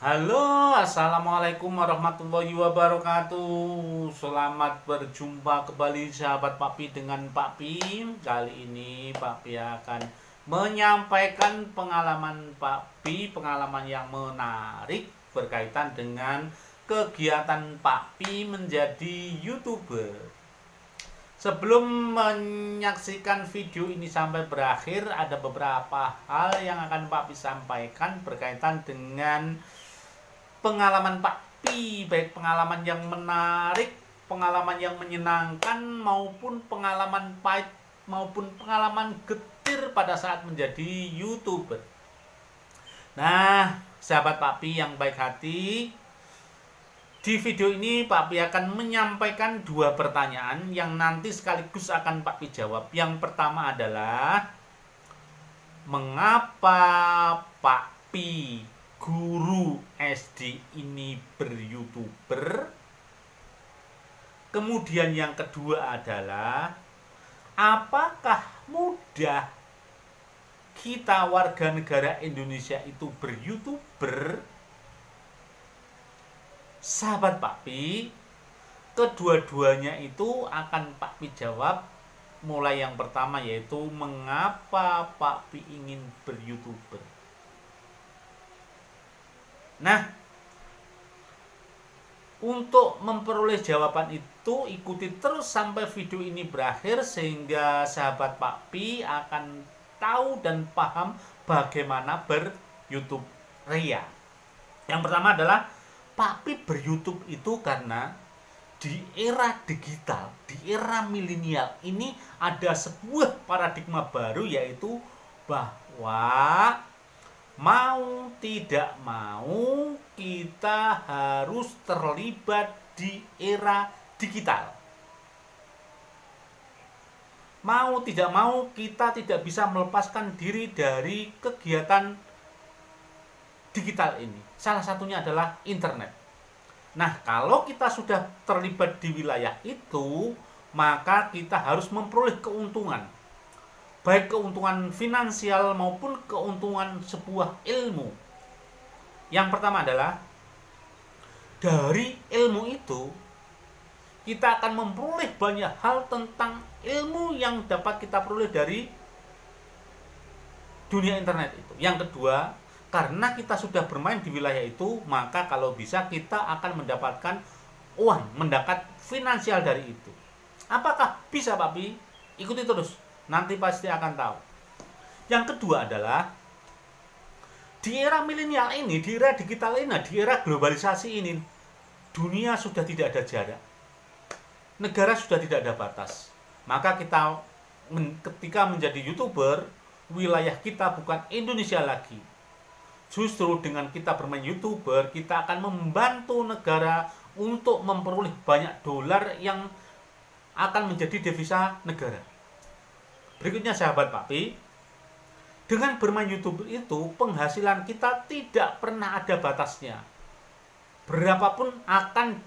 Halo, assalamualaikum warahmatullahi wabarakatuh. Selamat berjumpa kembali sahabat Papi dengan Papi. Kali ini Papi akan menyampaikan pengalaman Papi, pengalaman yang menarik berkaitan dengan kegiatan Papi menjadi YouTuber. Sebelum menyaksikan video ini sampai berakhir, ada beberapa hal yang akan Papi sampaikan berkaitan dengan pengalaman Pak Pi, baik pengalaman yang menarik, pengalaman yang menyenangkan, maupun pengalaman pahit, maupun pengalaman getir pada saat menjadi YouTuber. Nah, sahabat Pak Pi yang baik hati, di video ini Pak Pi akan menyampaikan dua pertanyaan yang nanti sekaligus akan Pak Pi jawab. Yang pertama adalah, mengapa Pak Pi guru SD ini ber-YouTuber? Kemudian yang kedua adalah, apakah mudah kita warga negara Indonesia itu ber-YouTuber? Sahabat Pak Pi, kedua-duanya itu akan Pak Pi jawab. Mulai yang pertama, yaitu mengapa Pak Pi ingin ber-YouTuber. Nah, untuk memperoleh jawaban itu, ikuti terus sampai video ini berakhir sehingga sahabat Pak Pi akan tahu dan paham bagaimana ber-YouTube ria. Yang pertama adalah, Pak Pi ber-YouTube itu karena di era digital, di era milenial ini ada sebuah paradigma baru, yaitu bahwa mau tidak mau kita harus terlibat di era digital. Mau tidak mau kita tidak bisa melepaskan diri dari kegiatan digital ini. Salah satunya adalah internet. Nah, kalau kita sudah terlibat di wilayah itu, maka kita harus memperoleh keuntungan, baik keuntungan finansial maupun keuntungan sebuah ilmu. Yang pertama adalah, dari ilmu itu kita akan memperoleh banyak hal tentang ilmu yang dapat kita peroleh dari dunia internet itu. Yang kedua, karena kita sudah bermain di wilayah itu, maka kalau bisa kita akan mendapatkan uang, mendapat finansial dari itu. Apakah bisa, Papi? Ikuti terus, nanti pasti akan tahu. Yang kedua adalah, di era milenial ini, di era digital ini, di era globalisasi ini, dunia sudah tidak ada jarak, negara sudah tidak ada batas. Maka kita ketika menjadi YouTuber, wilayah kita bukan Indonesia lagi. Justru dengan kita bermain YouTuber, kita akan membantu negara untuk memperoleh banyak dolar yang akan menjadi devisa negara. Berikutnya sahabat Papi, dengan bermain YouTube itu penghasilan kita tidak pernah ada batasnya. Berapapun akan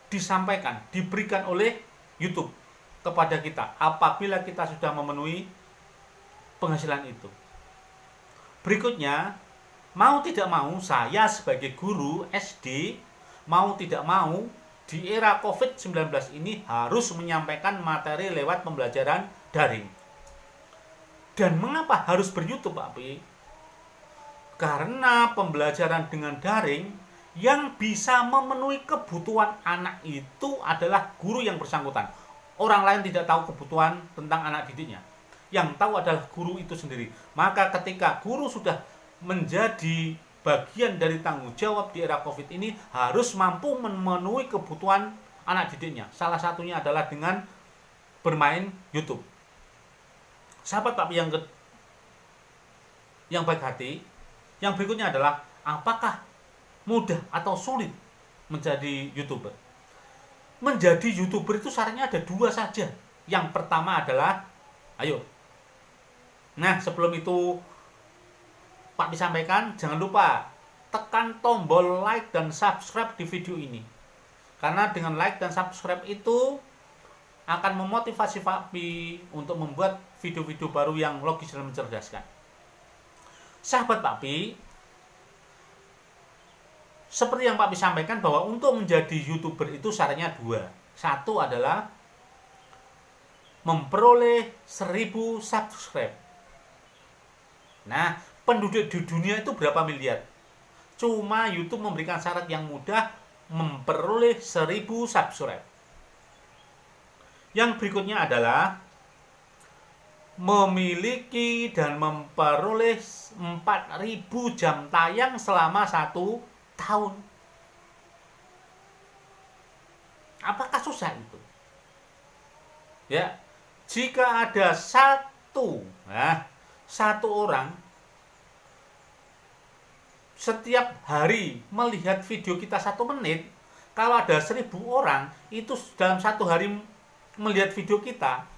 disampaikan, diberikan oleh YouTube kepada kita apabila kita sudah memenuhi penghasilan itu. Berikutnya, mau tidak mau saya sebagai guru SD, mau tidak mau di era COVID-19 ini harus menyampaikan materi lewat pembelajaran daring. Dan mengapa harus ber-YouTube, Pak Pi? Karena pembelajaran dengan daring yang bisa memenuhi kebutuhan anak itu adalah guru yang bersangkutan. Orang lain tidak tahu kebutuhan tentang anak didiknya. Yang tahu adalah guru itu sendiri. Maka ketika guru sudah menjadi bagian dari tanggung jawab di era COVID ini, harus mampu memenuhi kebutuhan anak didiknya. Salah satunya adalah dengan bermain YouTube. Sahabat Papi yang baik hati, yang berikutnya adalah, apakah mudah atau sulit menjadi YouTuber? Menjadi YouTuber itu syaratnya ada dua saja. Yang pertama adalah, ayo. Nah, sebelum itu Pak disampaikan, jangan lupa tekan tombol like dan subscribe di video ini. Karena dengan like dan subscribe itu akan memotivasi Pak Pi untuk membuat video-video baru yang logis dan mencerdaskan. Sahabat Pak Pi, seperti yang Pak Pi sampaikan bahwa untuk menjadi YouTuber itu syaratnya dua. Satu adalah memperoleh 1000 subscribe. Nah, penduduk di dunia itu berapa miliar? Cuma YouTube memberikan syarat yang mudah, memperoleh 1000 subscribe. Yang berikutnya adalah memiliki dan memperoleh 4000 jam tayang selama 1 tahun. Apakah susah itu? Ya, jika ada satu orang setiap hari melihat video kita 1 menit, kalau ada 1000 orang itu dalam 1 hari melihat video kita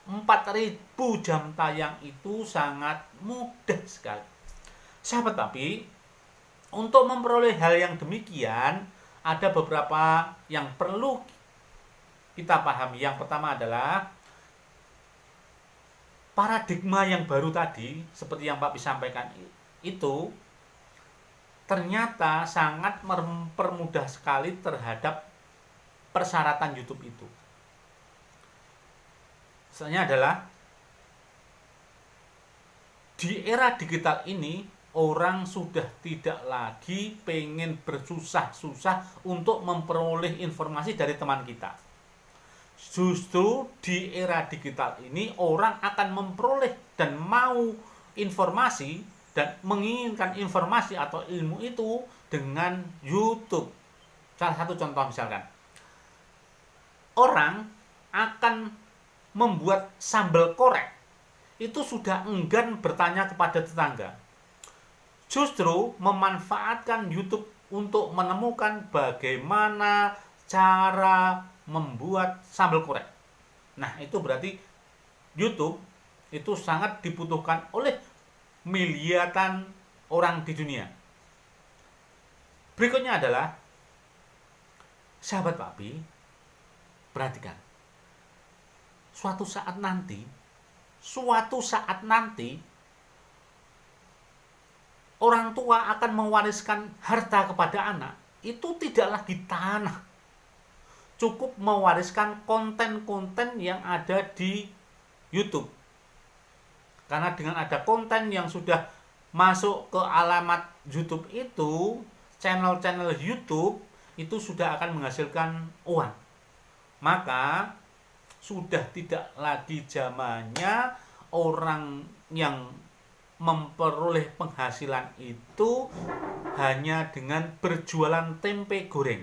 4000 jam tayang, itu sangat mudah sekali. Sahabat Papi, untuk memperoleh hal yang demikian ada beberapa yang perlu kita pahami. Yang pertama adalah paradigma yang baru tadi, seperti yang Pak Pi sampaikan itu ternyata sangat mempermudah sekali terhadap persyaratan YouTube itu. Misalnya adalah di era digital ini orang sudah tidak lagi pengen bersusah-susah untuk memperoleh informasi dari teman kita. Justru di era digital ini orang akan memperoleh dan mau informasi dan menginginkan informasi atau ilmu itu dengan YouTube. Salah satu contoh misalkan, orang akan membuat sambal korek itu sudah enggan bertanya kepada tetangga. Justru memanfaatkan YouTube untuk menemukan bagaimana cara membuat sambal korek. Nah, itu berarti YouTube itu sangat dibutuhkan oleh miliaran orang di dunia. Berikutnya adalah, sahabat Papi, perhatikan. Suatu saat nanti orang tua akan mewariskan harta kepada anak. Itu tidak lagi tanah, cukup mewariskan konten-konten yang ada di YouTube. Karena dengan ada konten yang sudah masuk ke alamat YouTube itu, channel-channel YouTube itu sudah akan menghasilkan uang. Maka sudah tidak lagi zamannya orang yang memperoleh penghasilan itu hanya dengan berjualan tempe goreng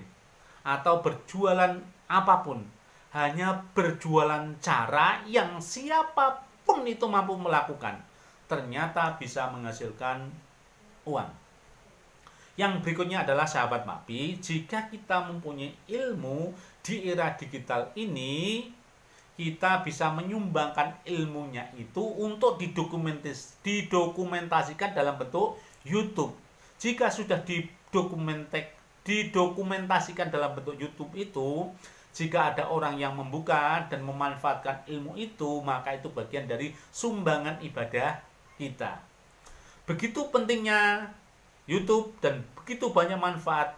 atau berjualan apapun, hanya berjualan cara yang siapapun itu mampu melakukan, ternyata bisa menghasilkan uang. Yang berikutnya adalah, sahabat Papi, jika kita mempunyai ilmu di era digital ini, kita bisa menyumbangkan ilmunya itu untuk didokumentasikan dalam bentuk YouTube. Jika sudah didokumentasikan dalam bentuk YouTube itu, jika ada orang yang membuka dan memanfaatkan ilmu itu, maka itu bagian dari sumbangan ibadah kita. Begitu pentingnya YouTube dan begitu banyak manfaat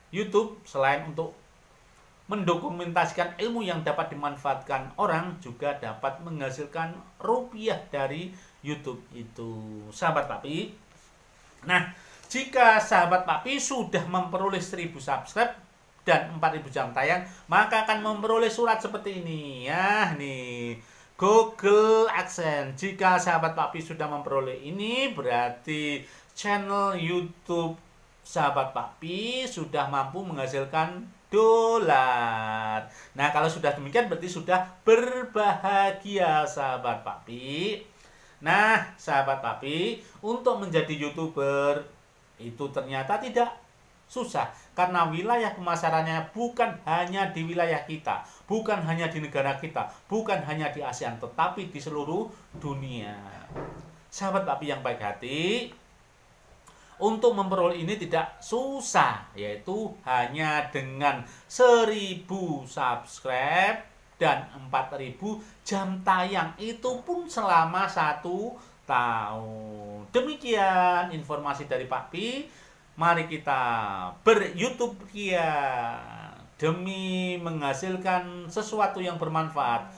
YouTube selain untuk mendokumentasikan ilmu yang dapat dimanfaatkan orang, juga dapat menghasilkan rupiah dari YouTube itu, sahabat Papi. Nah, jika sahabat Papi sudah memperoleh 1000 subscribe dan 4000 jam tayang, maka akan memperoleh surat seperti ini ya, nih, Google AdSense. Jika sahabat Papi sudah memperoleh ini, berarti channel YouTube sahabat Papi sudah mampu menghasilkan dolar. Nah, kalau sudah demikian berarti sudah berbahagia, sahabat Papi. Nah, sahabat Papi, untuk menjadi YouTuber itu ternyata tidak susah, karena wilayah pemasarannya bukan hanya di wilayah kita, bukan hanya di negara kita, bukan hanya di ASEAN, tetapi di seluruh dunia. Sahabat Papi yang baik hati, untuk memperoleh ini tidak susah, yaitu hanya dengan 1000 subscribe dan 4000 jam tayang, itu pun selama 1 tahun. Demikian informasi dari Papi. Mari kita ber-YouTube ya demi menghasilkan sesuatu yang bermanfaat.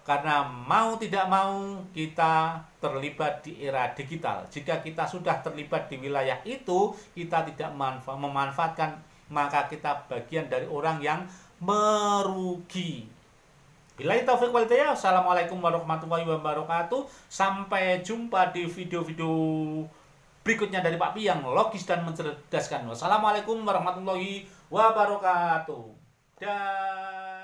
Karena mau tidak mau kita terlibat di era digital. Jika kita sudah terlibat di wilayah itu, kita tidak memanfaatkan, maka kita bagian dari orang yang merugi. Billahi taufiq wal hidayah. Assalamualaikum warahmatullahi wabarakatuh. Sampai jumpa di video-video berikutnya dari Pak Pi yang logis dan mencerdaskan. Wassalamualaikum warahmatullahi wabarakatuh. Dan